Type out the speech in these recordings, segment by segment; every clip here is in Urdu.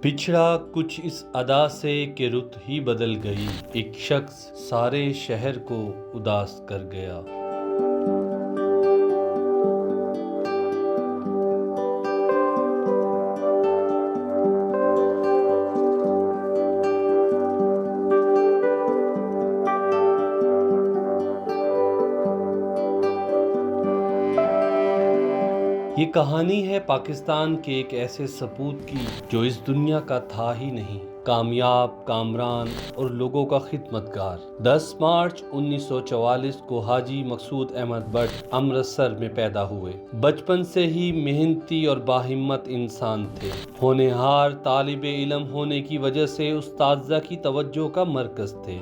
بچھڑا کچھ اس ادا سے کہ رت ہی بدل گئی، ایک شخص سارے شہر کو اداس کر گیا۔ یہ کہانی ہے پاکستان کے ایک ایسے سپوت کی جو اس دنیا کا تھا ہی نہیں، کامیاب کامران اور لوگوں کا خدمت گار۔ 10 مارچ 1944 کو حاجی مقصود احمد بٹ امرتسر میں پیدا ہوئے۔ بچپن سے ہی محنتی اور باہمت انسان تھے۔ ہونہار طالب علم ہونے کی وجہ سے اساتذہ کی توجہ کا مرکز تھے۔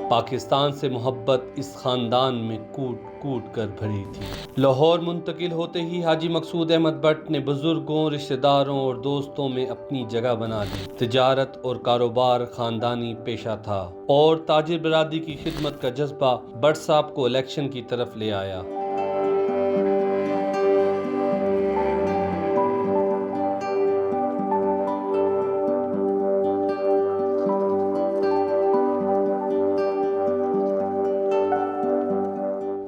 پاکستان سے محبت اس خاندان میں کوٹ کوٹ کر بھری تھی۔ لاہور منتقل ہوتے ہی حاجی مقصود احمد بٹ نے بزرگوں، رشتہ داروں اور دوستوں میں اپنی جگہ بنا لی۔ تجارت اور کاروبار خاندانی پیشہ تھا اور تاجر برادری کی خدمت کا جذبہ بٹ صاحب کو الیکشن کی طرف لے آیا۔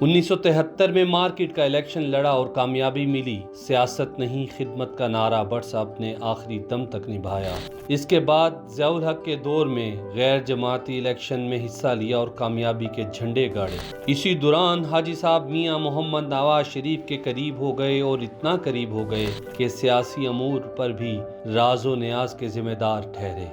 1973 میں مارکیٹ کا الیکشن لڑا اور کامیابی ملی۔ سیاست نہیں خدمت کا نعرہ بٹ صاحب نے آخری دم تک نبھایا۔ اس کے بعد ضیاء الحق کے دور میں غیر جماعتی الیکشن میں حصہ لیا اور کامیابی کے جھنڈے گاڑے۔ اسی دوران حاجی صاحب میاں محمد نواز شریف کے قریب ہو گئے اور اتنا قریب ہو گئے کہ سیاسی امور پر بھی راز و نیاز کے ذمہ دار ٹھہرے۔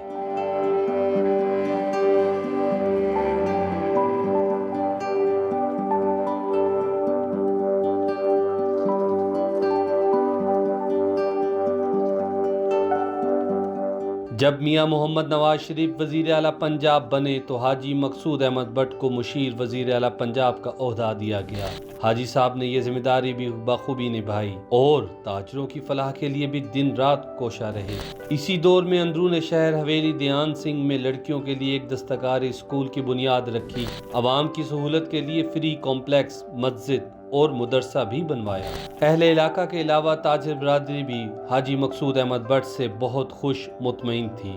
جب میاں محمد نواز شریف وزیر اعلیٰ پنجاب بنے تو حاجی مقصود احمد بٹ کو مشیر وزیر اعلیٰ پنجاب کا عہدہ دیا گیا۔ حاجی صاحب نے یہ ذمہ داری بھی بخوبی نبھائی اور تاجروں کی فلاح کے لیے بھی دن رات کوشاں رہے۔ اسی دور میں اندرون شہر حویلی دیان سنگھ میں لڑکیوں کے لیے ایک دستکاری اسکول کی بنیاد رکھی۔ عوام کی سہولت کے لیے فری کمپلیکس، مسجد اور مدرسہ بھی بنوایا۔ اہل علاقہ کے علاوہ تاجر برادری بھی حاجی مقصود احمد بٹ سے بہت خوش مطمئن تھی۔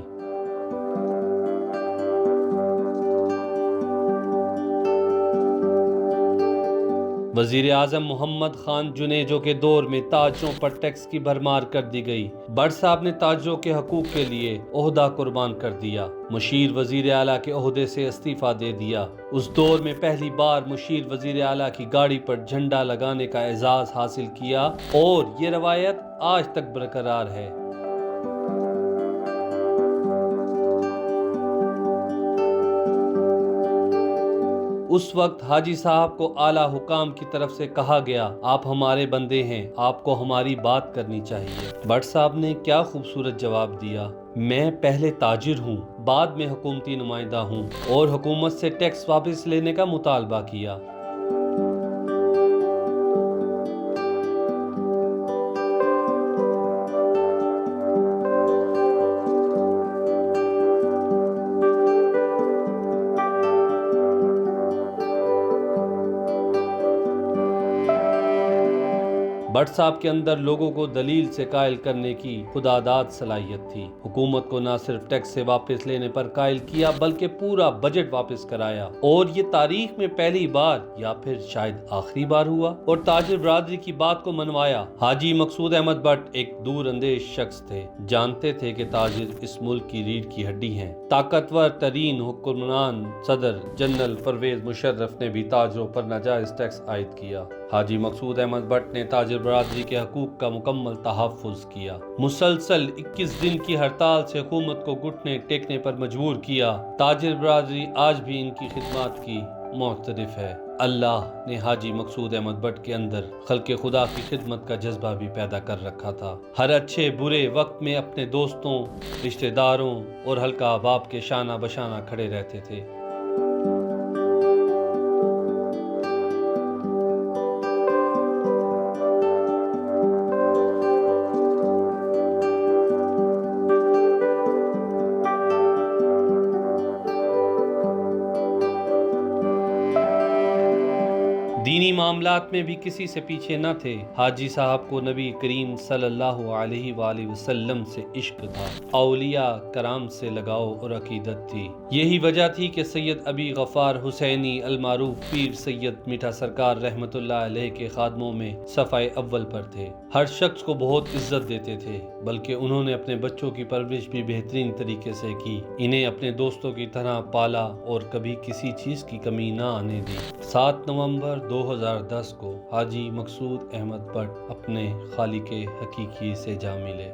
وزیر اعظم محمد خان جنیجو کے دور میں تاجروں پر ٹیکس کی بھرمار کر دی گئی۔ بٹ صاحب نے تاجروں کے حقوق کے لیے عہدہ قربان کر دیا۔ مشیر وزیر اعلیٰ کے عہدے سے استعفیٰ دے دیا۔ اس دور میں پہلی بار مشیر وزیر اعلیٰ کی گاڑی پر جھنڈا لگانے کا اعزاز حاصل کیا اور یہ روایت آج تک برقرار ہے۔ اس وقت حاجی صاحب کو اعلیٰ حکام کی طرف سے کہا گیا، آپ ہمارے بندے ہیں، آپ کو ہماری بات کرنی چاہیے۔ بٹ صاحب نے کیا خوبصورت جواب دیا، میں پہلے تاجر ہوں، بعد میں حکومتی نمائندہ ہوں، اور حکومت سے ٹیکس واپس لینے کا مطالبہ کیا۔ بٹ صاحب کے اندر لوگوں کو دلیل سے قائل کرنے کی خداداد صلاحیت تھی۔ حکومت کو نہ صرف ٹیکس سے واپس لینے پر قائل کیا بلکہ پورا بجٹ واپس کرایا، اور یہ تاریخ میں پہلی بار یا پھر شاید آخری بار ہوا، اور تاجر برادری کی بات کو منوایا۔ حاجی مقصود احمد بٹ ایک دور اندیش شخص تھے، جانتے تھے کہ تاجر اس ملک کی ریڑھ کی ہڈی ہیں۔ طاقتور ترین حکمران صدر جنرل پرویز مشرف نے بھی تاجروں پر ناجائز ٹیکس عائد کیا۔ حاجی مقصود احمد بٹ نے تاجر برادری کے حقوق کا مکمل تحفظ کیا۔ مسلسل 21 دن کی ہڑتال سے حکومت کو گھٹنے ٹیکنے پر مجبور کیا۔ تاجر برادری آج بھی ان کی خدمات کی معترف ہے۔ اللہ نے حاجی مقصود احمد بٹ کے اندر خلق خدا کی خدمت کا جذبہ بھی پیدا کر رکھا تھا۔ ہر اچھے برے وقت میں اپنے دوستوں، رشتہ داروں اور حلقہ احباب کے شانہ بشانہ کھڑے رہتے تھے۔ معاملات میں بھی کسی سے پیچھے نہ تھے۔ حاجی صاحب کو نبی کریم صلی اللہ علیہ وآلہ وسلم سے عشق تھا، اولیاء کرام سے لگاؤ اور عقیدت تھی۔ یہی وجہ تھی کہ سید ابی غفار حسینی المعروف پیر سید میٹھا سرکار رحمت اللہ علیہ کے خادموں میں صفحہ اول پر تھے۔ ہر شخص کو بہت عزت دیتے تھے، بلکہ انہوں نے اپنے بچوں کی پرورش بھی بہترین طریقے سے کی، انہیں اپنے دوستوں کی طرح پالا اور کبھی کسی چیز کی کمی نہ آنے دی۔ 7 نومبر 2010 کو حاجی مقصود احمد بٹ اپنے خالق حقیقی سے جا ملے۔